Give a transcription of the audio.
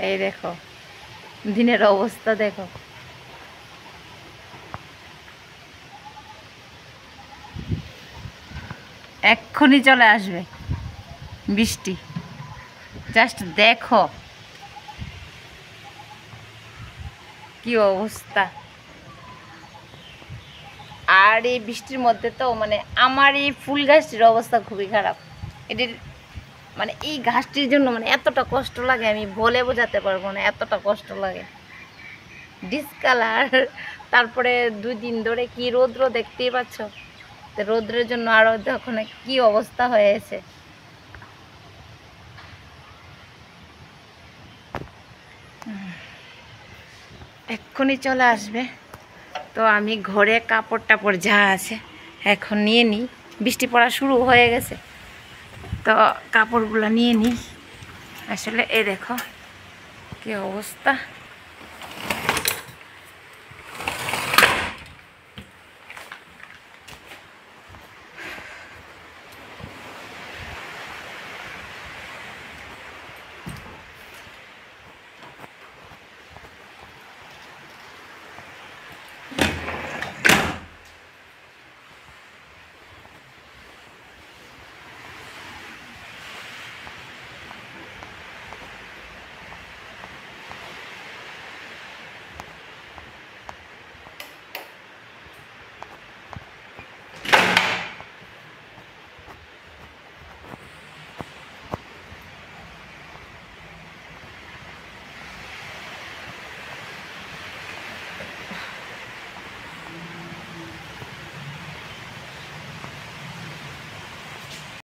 এই দেখো দিনের অবস্থা দেখো। এক্ষুনি চলে আসবে বৃষ্টি, জাস্ট দেখো কি অবস্থা। আর এই বৃষ্টির মধ্যে তো মানে আমার এই ফুল গাছটির অবস্থা খুবই খারাপ। এটির মানে এই ঘাসটির জন্য মানে এতটা কষ্ট লাগে আমি বলে বোঝাতে পারবো না, এতটা কষ্ট লাগে। ডিসকালার, তারপরে 2 দিন ধরে কি রৌদ্র দেখতেই পাচ্ছ, তো রৌদ্রের জন্য আরও যখন কি অবস্থা হয়েছে। এক্ষুনি চলে আসবে। তো আমি ঘরে কাপড় টাপড় যা আছে এখন নিয়ে নিই, বৃষ্টি পড়া শুরু হয়ে গেছে তো কাপড়গুলো নিয়ে নিই। আসলে এই দেখো কি অবস্থা।